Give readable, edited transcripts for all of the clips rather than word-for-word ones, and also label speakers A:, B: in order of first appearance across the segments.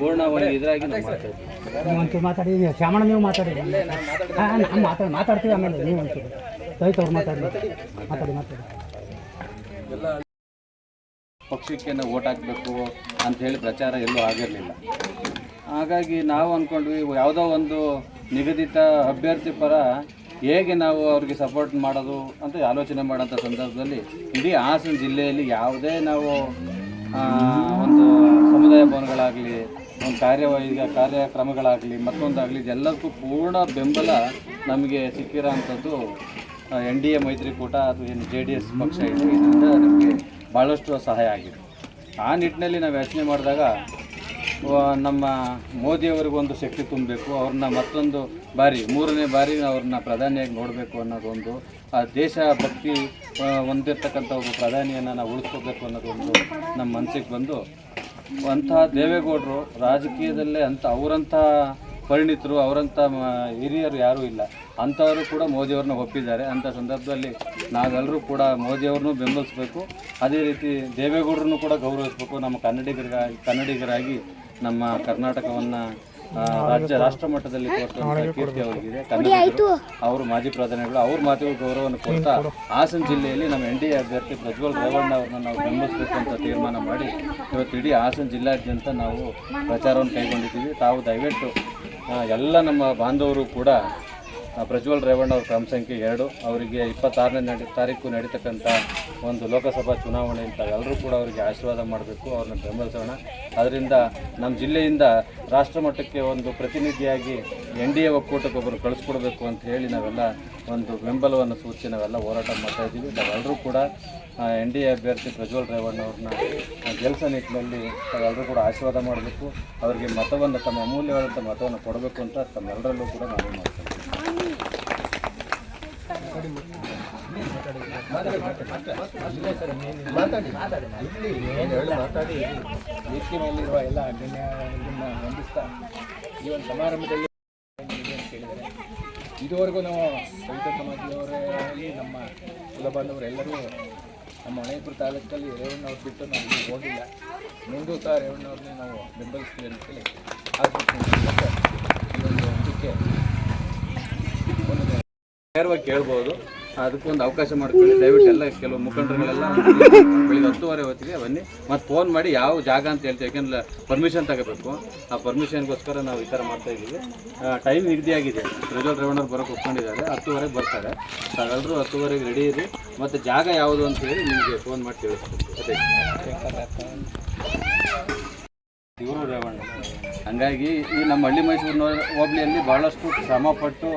A: ಪೂರ್ಣ ಇದ್ರಾಗಿ
B: ಒಂಚೂರು ಮಾತಾಡಿ ಶ್ಯಾಮಣ್ಣ, ನೀವು ಮಾತಾಡಿ. ನಾವು ಮಾತಾಡ್ತೀವಿ, ಆಮೇಲೆ ನೀವು ಒಂಚೂರು ಸಹಿತ ಅವ್ರು ಮಾತಾಡಿ.
A: ಎಲ್ಲ ಪಕ್ಷಕ್ಕೆ ನಾವು ಓಟ್ ಹಾಕಬೇಕು ಅಂಥೇಳಿ ಪ್ರಚಾರ ಎಲ್ಲೂ ಆಗಿರಲಿಲ್ಲ. ಹಾಗಾಗಿ ನಾವು ಅಂದ್ಕೊಂಡ್ವಿ ಯಾವುದೋ ಒಂದು ನಿಗದಿತ ಅಭ್ಯರ್ಥಿ ಪರ ಹೇಗೆ ನಾವು ಅವ್ರಿಗೆ ಸಪೋರ್ಟ್ ಮಾಡೋದು ಅಂತ ಆಲೋಚನೆ ಮಾಡೋಂಥ ಸಂದರ್ಭದಲ್ಲಿ ಇಡೀ ಹಾಸನ ಜಿಲ್ಲೆಯಲ್ಲಿ ಯಾವುದೇ ನಾವು ಒಂದು ಸಮುದಾಯ ಭವನಗಳಾಗಲಿ, ಒಂದು ಕಾರ್ಯಕ್ರಮಗಳಾಗಲಿ, ಮತ್ತೊಂದಾಗಲಿ, ಇದೆಲ್ಲಕ್ಕೂ ಪೂರ್ಣ ಬೆಂಬಲ ನಮಗೆ ಸಿಕ್ಕಿರೋ ಅಂಥದ್ದು NDA ಮೈತ್ರಿಕೂಟ ಅಥವಾ ಏನು JDS ಪಕ್ಷ ಇದೆ. ಇದರಿಂದ ನಮಗೆ ಭಾಳಷ್ಟು ಸಹಾಯ ಆಗಿದೆ. ಆ ನಿಟ್ಟಿನಲ್ಲಿ ನಾವು ಯೋಚನೆ ಮಾಡಿದಾಗ ನಮ್ಮ ಮೋದಿಯವರಿಗೊಂದು ಶಕ್ತಿ ತುಂಬಬೇಕು, ಅವ್ರನ್ನ ಮತ್ತೊಂದು ಬಾರಿ 3ನೇ ಬಾರಿ ಅವ್ರನ್ನ ಪ್ರಧಾನಿಯಾಗಿ ನೋಡಬೇಕು ಅನ್ನೋದೊಂದು, ಆ ದೇಶ ಭಕ್ತಿ ಹೊಂದಿರತಕ್ಕಂಥ ಒಬ್ಬ ಪ್ರಧಾನಿಯನ್ನು ನಾವು ಉಳಿಸ್ಕೋಬೇಕು ಅನ್ನೋದೊಂದು ನಮ್ಮ ಮನಸ್ಸಿಗೆ ಬಂದು, ಅಂಥ ದೇವೇಗೌಡರು ರಾಜಕೀಯದಲ್ಲೇ ಅವರಂಥ ಪರಿಣಿತರು, ಅವರಂಥ ಹಿರಿಯರು ಯಾರೂ ಇಲ್ಲ, ಅಂಥವರು ಕೂಡ ಮೋದಿಯವ್ರನ್ನ ಒಪ್ಪಿದ್ದಾರೆ. ಅಂಥ ಸಂದರ್ಭದಲ್ಲಿ ನಾವೆಲ್ಲರೂ ಕೂಡ ಮೋದಿಯವ್ರನ್ನೂ ಬೆಂಬಲಿಸಬೇಕು, ಅದೇ ರೀತಿ ದೇವೇಗೌಡರನ್ನು ಕೂಡ ಗೌರವಿಸಬೇಕು. ನಮ್ಮ ಕನ್ನಡಿಗರಾಗಿ ನಮ್ಮ ಕರ್ನಾಟಕವನ್ನು ರಾಷ್ಟ್ರ ಮಟ್ಟದಲ್ಲಿ ತೋರಿಸುವಂಥ ಕೀರ್ತಿ ಅವರಿಗಿದೆ. ಕನ್ನಡಿಗರು, ಅವರು ಮಾಜಿ ಪ್ರಧಾನಿಗಳು, ಅವ್ರ ಮಾತಿಗೂ ಗೌರವವನ್ನು ಕೊಡ್ತಾ ಹಾಸನ ಜಿಲ್ಲೆಯಲ್ಲಿ ನಮ್ಮ NDA ಅಭ್ಯರ್ಥಿ ಪ್ರಜ್ವಲ್ ರೇವಣ್ಣ ಅವ್ರನ್ನ ನಾವು ಬೆಂಬಲಿಸಬೇಕು ಅಂತ ತೀರ್ಮಾನ ಮಾಡಿ ಇವತ್ತು ಇಡೀ ಹಾಸನ ಜಿಲ್ಲಾದ್ಯಂತ ನಾವು ಪ್ರಚಾರವನ್ನು ಕೈಗೊಂಡಿದ್ದೀವಿ. ತಾವು ದಯವಿಟ್ಟು ಎಲ್ಲ ನಮ್ಮ ಬಾಂಧವರು ಕೂಡ ಪ್ರಜ್ವಲ್ ರೇವಣ್ಣ ಅವ್ರ ಕ್ರಮ ಸಂಖ್ಯೆ 2, ಅವರಿಗೆ 26ನೇ ತಾರೀಕು ನಡೀತಕ್ಕಂಥ ಒಂದು ಲೋಕಸಭಾ ಚುನಾವಣೆ ಅಂತ ಎಲ್ಲರೂ ಕೂಡ ಅವರಿಗೆ ಆಶೀರ್ವಾದ ಮಾಡಬೇಕು, ಅವ್ರನ್ನ ಬೆಂಬಲಿಸೋಣ. ಅದರಿಂದ ನಮ್ಮ ಜಿಲ್ಲೆಯಿಂದ ರಾಷ್ಟ್ರ ಮಟ್ಟಕ್ಕೆ ಒಂದು ಪ್ರತಿನಿಧಿಯಾಗಿ NDA ಒಕ್ಕೂಟಕ್ಕೆ ಒಬ್ಬರು ಕಳಿಸ್ಕೊಡ್ಬೇಕು ಅಂತ ಹೇಳಿ ನಾವೆಲ್ಲ ಒಂದು ಬೆಂಬಲವನ್ನು ಸೂಚಿಸಿ ನಾವೆಲ್ಲ ಹೋರಾಟ ಮಾಡ್ತಾಯಿದ್ದೀವಿ. ನಾವೆಲ್ಲರೂ ಕೂಡ NDA ಅಭ್ಯರ್ಥಿ ಪ್ರಜ್ವಲ್ ರೇವಣ್ಣ ಅವ್ರನ್ನ ಗೆಲ್ಲಿಸೋ ನಿಟ್ಟಿನಲ್ಲಿ ತಾವೆಲ್ಲರೂ ಕೂಡ ಆಶೀರ್ವಾದ ಮಾಡಬೇಕು, ಅವರಿಗೆ ಮತವನ್ನು, ತಮ್ಮ ಅಮೂಲ್ಯವಾದಂಥ ಮತವನ್ನು ಕೊಡಬೇಕು ಅಂತ ತಮ್ಮೆಲ್ಲರಲ್ಲೂ ಕೂಡ ನಾವು ಮಾಡ್ತೀವಿ.
C: ವೇದಿಕೆ ಮೇಲಿರುವ ಎಲ್ಲ ಗಣ್ಯರನ್ನ ವಂದಿಸ್ತಾ ಈ ಒಂದು ಸಮಾರಂಭದಲ್ಲಿ ಕೇಳಿದರೆ ಇದುವರೆಗೂ ನಾವು ಸವಿತ ಸಮಾಜದವರಲ್ಲಿ ನಮ್ಮ ಕುಲಬಾಂಧವರು ಎಲ್ಲರೂ ನಮ್ಮ ಹೊಣೆಪುರ ತಾಲೂಕಲ್ಲಿ ರೇವಣ್ಣವ್ರು ಬಿಟ್ಟು ನಾವು ಇಲ್ಲಿ ಹೋಗಿಲ್ಲ. ಮುಂದೂ ಸಹ ರೇವಣ್ಣವ್ರನ್ನೇ ನಾವು ಬೆಂಬಲಿಸ್ತೀವಿ ಅಂತೇಳಿ ಈ ಒಂದು ಇದಕ್ಕೆ
A: ನೇರವಾಗಿ ಕೇಳ್ಬೋದು. ಅದಕ್ಕೊಂದು ಅವಕಾಶ ಮಾಡ್ಕೊಳ್ಳಿ ದಯವಿಟ್ಟು. ಎಲ್ಲ ಕೆಲವು ಮುಖಂಡರುಗಳೆಲ್ಲ ಬೆಳಿಗ್ಗೆ 10:30 ಹೊತ್ತಿಗೆ ಬನ್ನಿ, ಮತ್ತು ಫೋನ್ ಮಾಡಿ ಯಾವ ಜಾಗ ಅಂತ ಹೇಳ್ತೀವಿ, ಯಾಕೆಂದ್ರೆ ಪರ್ಮಿಷನ್ ತಗೋಬೇಕು. ಆ ಪರ್ಮಿಷನ್ಗೋಸ್ಕರ ನಾವು ಈ ಥರ ಮಾಡ್ತಾಯಿದ್ದೀವಿ. ಟೈಮ್ ನಿಗದಿಯಾಗಿದೆ, ಪ್ರಜ್ವಲ್ ರೇವಣ್ಣವ್ರು ಬರೋಕ್ಕೆ ಒಪ್ಕೊಂಡಿದ್ದಾರೆ, 10:30ಗೆ ಬರ್ತಾರೆ. ತಾವೆಲ್ಲರೂ 10:30ಗೆ ರೆಡಿ ಇರಿ, ಮತ್ತು ಜಾಗ ಯಾವುದು ಅಂತ ಹೇಳಿ ನಿಮಗೆ ಫೋನ್ ಮಾಡಿ ತಿಳಿಸ್ಬೇಕು. ಅದೇ ಇವರು ರೇವಣ್ಣ. ಹಂಗಾಗಿ ಈ ನಮ್ಮ ಹಳ್ಳಿ ಮೈಸೂರಿನ ಹೋಬಳಿಯಲ್ಲಿ ಭಾಳಷ್ಟು ಶ್ರಮಪಟ್ಟು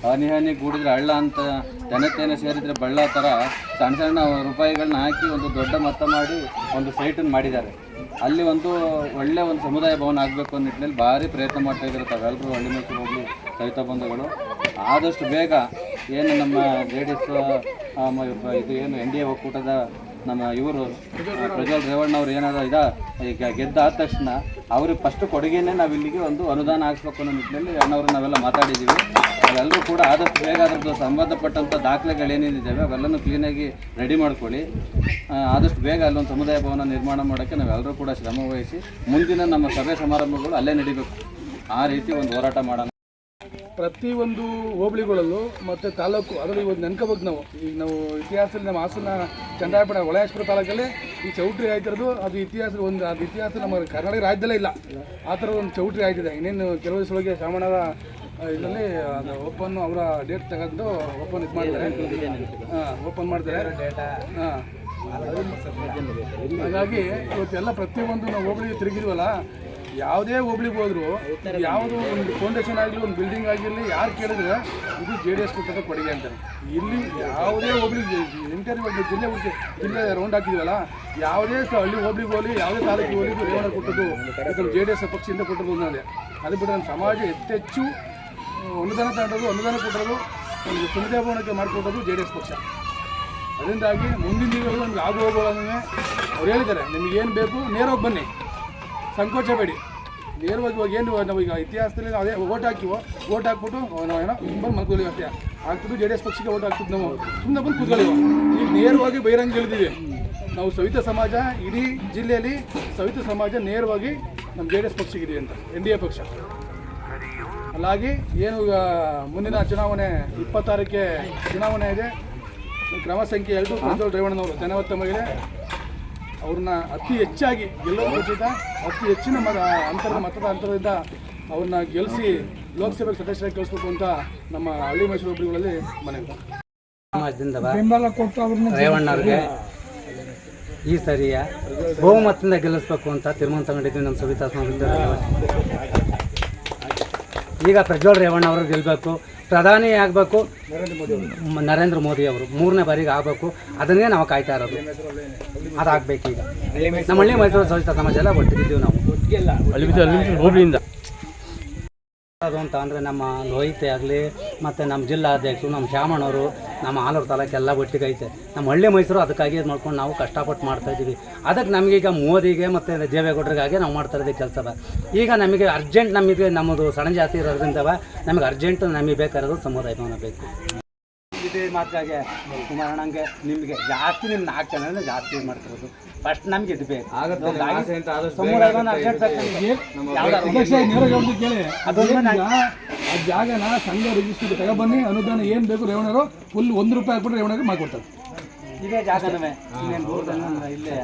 A: ಹನಿ ಗೂಡಿದ್ರೆ ಹಳ್ಳ ಅಂತ ತೆನೆ ಸೇರಿದರೆ ಬಳ್ಳ ಥರ ಸಣ್ಣ ಸಣ್ಣ ರೂಪಾಯಿಗಳನ್ನ ಹಾಕಿ ಒಂದು ದೊಡ್ಡ ಮೊತ್ತ ಮಾಡಿ ಒಂದು ಸೈಟನ್ನು ಮಾಡಿದ್ದಾರೆ. ಅಲ್ಲಿ ಒಂದು ಒಳ್ಳೆಯ ಒಂದು ಸಮುದಾಯ ಭವನ ಆಗಬೇಕು ಅನ್ನೋ ನಿಟ್ಟಿನಲ್ಲಿ ಭಾರಿ ಪ್ರಯತ್ನ ಮಾಡ್ತಾ ಇದ್ದಾರೆ ತಾವೆಲ್ಲರೂ ಹಳ್ಳಿ ಮೈಸೂರು ಹೋಬಳಿ ಸಹಿತ ಬಂಧುಗಳು. ಆದಷ್ಟು ಬೇಗ ಏನು ನಮ್ಮ JDS ಇದು ಏನು NDA ಒಕ್ಕೂಟದ ನಮ್ಮ ಇವರು ಪ್ರಜ್ವಲ್ ರೇವಣ್ಣ ಅವ್ರು ಏನಾದ್ರು ಈಗ ಗೆದ್ದಾದ ತಕ್ಷಣ ಅವ್ರಿಗೆ ಫಸ್ಟ್ ಕೊಡುಗೆನೇ ನಾವು ಇಲ್ಲಿಗೆ ಒಂದು ಅನುದಾನ ಹಾಕ್ಸ್ಬೇಕು ಅನ್ನೋ ನಿಟ್ಟಿನಲ್ಲಿ ಅಣ್ಣವರು ನಾವೆಲ್ಲ ಮಾತಾಡಿದ್ದೀವಿ. ಅವೆಲ್ಲರೂ ಕೂಡ ಆದಷ್ಟು ಬೇಗ ಅದರದ್ದು ಸಂಬಂಧಪಟ್ಟಂಥ ದಾಖಲೆಗಳೇನೇನಿದ್ದಾವೆ ಅವೆಲ್ಲನೂ ಕ್ಲೀನಾಗಿ ರೆಡಿ ಮಾಡ್ಕೊಳ್ಳಿ. ಆದಷ್ಟು ಬೇಗ ಅಲ್ಲೊಂದು ಸಮುದಾಯ ಭವನ ನಿರ್ಮಾಣ ಮಾಡೋಕ್ಕೆ ನಾವೆಲ್ಲರೂ ಕೂಡ ಶ್ರಮ ವಹಿಸಿ ಮುಂದಿನ ನಮ್ಮ ಸಭೆ ಸಮಾರಂಭಗಳು ಅಲ್ಲೇ ನಡಿಬೇಕು. ಆ ರೀತಿ ಒಂದು ಹೋರಾಟ ಮಾಡೋಣ.
C: ಪ್ರತಿಯೊಂದು ಹೋಬಳಿಗಳಲ್ಲೂ ಮತ್ತು ತಾಲೂಕು ಅದರಲ್ಲಿ ಇವತ್ತು ನೆನ್ಕೋಬೇಕು ನಾವು. ಈಗ ನಾವು ಇತಿಹಾಸದಲ್ಲಿ ನಮ್ಮ ಹಾಸನ ಚಂದ್ರಾಯಪಟ್ಟಣ ಹೊಳೆಯಾಶ್ಪುರ ತಾಲೂಕಲ್ಲಿ ಈ ಚೌಟ್ರಿ ಆಯ್ತಿರೋದು ಅದು ಇತಿಹಾಸ ನಮ್ಮ ಕರ್ನಾಟಕ ರಾಜ್ಯದಲ್ಲೇ ಇಲ್ಲ. ಆ ಥರ ಒಂದು ಚೌಟ್ರಿ ಆಯ್ತಿದೆ. ಇನ್ನೇನು ಕೆಲವು ದಿವಸದೊಳಗೆ ಶ್ರಾವಣದ ಇದರಲ್ಲಿ ಅದು ಓಪನ್ ಅವರ ಡೇಟ್ ತಗೊಂಡು ಓಪನ್ ಇದು ಮಾಡ್ತಾರೆ, ಓಪನ್ ಮಾಡ್ತಾರೆ. ಹಾಗಾಗಿ ಇವತ್ತೆಲ್ಲ ಪ್ರತಿಯೊಂದು ನಾವು ಹೋಬಳಿಗೆ ತಿರುಗಿದ್ವಲ್ಲ, ಯಾವುದೇ ಹೋಬಳಿಗೆ ಹೋದ್ರು ಯಾವುದೋ ಒಂದು ಫೌಂಡೇಶನ್ ಆಗಲಿ ಒಂದು ಬಿಲ್ಡಿಂಗ್ ಆಗಿರಲಿ ಯಾರು ಕೇಳಿದ್ರೆ ಇದು JDS ಕೊಟ್ಟದ ಕೊಡುಗೆ ಅಂತಾರೆ. ಇಲ್ಲಿ ಯಾವುದೇ ಹೋಬಳಿಗೆ ಜಿಲ್ಲೆ ರೌಂಡ್ ಹಾಕಿದ್ವಲ್ಲ, ಯಾವುದೇ ಹಳ್ಳಿ ಹೋಬಳಿಗೆ ಹೋಗಲಿ ಯಾವುದೇ ತಾಲೂಕಿಗೆ ಹೋಗಲಿ ರೇವಣ್ಣ ಕೊಟ್ಟದ್ದು ಇದು JDS ಪಕ್ಷದಿಂದ ಕೊಟ್ಟದ್ದು ಅನ್ನೋದೇ. ಅದು ಬಿಟ್ಟರೆ ನಮ್ಮ ಸಮಾಜ ಹೆಚ್ಚೆಚ್ಚು ಅನುದಾನ ತಗೊಂಡೋದು, ಅನುದಾನ ಕೊಟ್ಟರು ಒಂದು ಸಮುದಾಯ ಭವನಕ್ಕೆ ಮಾಡಿಕೊಟ್ಟೋದು JDS ಪಕ್ಷ. ಅದರಿಂದಾಗಿ ಮುಂದಿನ ದಿನಗಳು ನಮ್ಗೆ ಆಗು ಹೋಗೋದನ್ನೇ ಅವ್ರು ಹೇಳಿದ್ದಾರೆ, ನಿಮಗೇನು ಬೇಕು ನೇರವಾಗಿ ಬನ್ನಿ, ಸಂಕೋಚ ಬೇಡಿ. ನೇರವಾಗಿ ಇವಾಗ ಏನು ನಾವೀಗ ಇತಿಹಾಸದಲ್ಲಿ ನಾವು ಅದೇ ಓಟ್ ಹಾಕಿವೋ, ಓಟ್ ಹಾಕ್ಬಿಟ್ಟು ನಾವು ಏನೋ ಸುಮ್ಮನೆ ಮಲ್ಕೊಳ್ಳಿ ಅಷ್ಟೇ ಹಾಕ್ಬಿಟ್ಟು JDS ಪಕ್ಷಕ್ಕೆ ಓಟ್ ಹಾಕ್ಬಿಟ್ಟು ನಾವು ಸುಮ್ಮನೆ ಬಂದು ಕೂತ್ಕೊಳ್ಳಿವ. ಈಗ ನೇರವಾಗಿ ಬಹಿರಂಗ ಹೇಳಿದ್ದೀವಿ ನಾವು. ಸವಿತ ಸಮಾಜ ಇಡೀ ಜಿಲ್ಲೆಯಲ್ಲಿ ಸವಿತ ಸಮಾಜ ನೇರವಾಗಿ ನಮ್ಮ JDS ಪಕ್ಷಕ್ಕಿದೆ ಅಂತ NDA ಪಕ್ಷ. ಅಲ್ಲಾಗಿ ಏನು ಈಗ ಮುಂದಿನ ಚುನಾವಣೆ 26ಕ್ಕೆ ಚುನಾವಣೆ ಇದೆ. ಕ್ರಮ ಸಂಖ್ಯೆ 2 ಪ್ರಜ್ವಲ್ ರೇವಣ್ಣನವರು ಧನವತ್ತ ಮಹಿಳೆ ಅವ್ರನ್ನ ಅತಿ ಹೆಚ್ಚಾಗಿ ಗೆಲ್ಲುವ ಖಚಿತ, ಅತಿ ಹೆಚ್ಚಿನ ಮತದ ಅಂತರದಿಂದ ಅವ್ರನ್ನ ಗೆಲ್ಲಿಸಿ ಲೋಕಸಭೆಗೆ ಸದಸ್ಯರಾಗಿ ಕಳಿಸ್ಬೇಕು ಅಂತ ನಮ್ಮ ಹಳ್ಳಿ ಮೈಸೂರು ಹೋಬಳಿಗಳಲ್ಲಿ ಮನವಿ.
B: ಸಮಾಜದಿಂದ ರೇವಣ್ಣವ್ರಿಗೆ ಈ ಸರಿಯ ಬಹುಮತದಿಂದ ಗೆಲ್ಲಿಸ್ಬೇಕು ಅಂತ ತೀರ್ಮಾನ ತಗೊಂಡಿದ್ವಿ ನಮ್ಮ ಸವಿತಾ ಸ್ವಾಮಿ. ಈಗ ಪ್ರಜ್ವಲ್ ರೇವಣ್ಣ ಅವರು ಗೆಲ್ಲಬೇಕು, ಪ್ರಧಾನಿ ಆಗಬೇಕು, ನರೇಂದ್ರ ಮೋದಿ ಅವರು 3ನೇ ಬಾರಿಗೆ ಆಗಬೇಕು. ಅದನ್ನೇ ನಾವು ಕಾಯ್ತಾ ಇರೋದು, ಅದಾಗಬೇಕು. ಈಗ ನಮ್ಮ ಹಳ್ಳಿ ಮೈಸೂರು ಸವಿತಾ ಸಮಾಜ ಎಲ್ಲ ಒಟ್ಟಿಗಿದ್ದೀವಿ ನಾವು ಹೋಬಳಿಯಿಂದ. ಅದು ಅಂತ ಅಂದರೆ ನಮ್ಮ ಲೋಹಿತೆ ಆಗಲಿ ಮತ್ತು ನಮ್ಮ ಜಿಲ್ಲಾಧ್ಯಕ್ಷರು, ನಮ್ಮ ಶ್ಯಾಮಣ್ಣವರು, ನಮ್ಮ ಆಲೂರು ತಾಲೂಕೆಲ್ಲ ಒಟ್ಟಿಗೆ ಐತೆ. ನಮ್ಮ ಹಳ್ಳಿ ಮೈಸೂರು ಅದಕ್ಕಾಗಿ ಇದು ಮಾಡ್ಕೊಂಡು ನಾವು ಕಷ್ಟಪಟ್ಟು ಮಾಡ್ತಾಯಿದ್ದೀವಿ. ಅದಕ್ಕೆ ನಮಗೀಗ ಮೋದಿಗೆ ಮತ್ತು ದೇವೇಗೌಡರಿಗಾಗಿ ನಾವು ಮಾಡ್ತಾ ಇದ್ದೀವಿ ಕೆಲಸ. ಈಗ ನಮಗೆ ಅರ್ಜೆಂಟ್, ನಮ್ಮದು ಸಣ್ಣ ಜಾತಿ ಇರೋದ್ರಿಂದ ನಮಗೆ ಅರ್ಜೆಂಟ್ ನಮಗೆ ಬೇಕಾಗಿರೋದು ಸಮುದಾಯ ಭವನ ಬೇಕು. ಇದೇ ಮಾತಾಗೆ ಕುಮಾರಣ್ಣಂಗೆ ನಿಮಗೆ ಜಾಸ್ತಿ ನಿಮ್ಮ 4 ಜನ ಜಾಸ್ತಿ ಇದು ಮಾಡ್ತಿರೋದು. ಫಸ್ಟ್ ನಮ್ಗೆ ಇದು ಬೇಕು, ಸಮುದಾಯ ಭವನ ಅರ್ಜೆಂಟ್ ಬೇಕು ನಮಗೆ.
C: ಆ ಜಾಗನ ಸಂಘ ರಿಜಿಸ್ಟ್ರಿಗೆ ತಗೊಬನ್ನಿ, ಅನುದಾನ ಏನು ಬೇಕು ರೇವಣ್ಣರು ಫುಲ್ ₹1 ಹಾಕ್ಬಿಟ್ರೆ ರೇವಣ್ಣಗೆ ಮಾಡ್ಕೊಡ್ತಾರೆ.
B: ಇದೇ ಜಾಗನವೇ ಇನ್ನೇನು ದೂರದಲ್ಲಿ ಇಲ್ಲೇ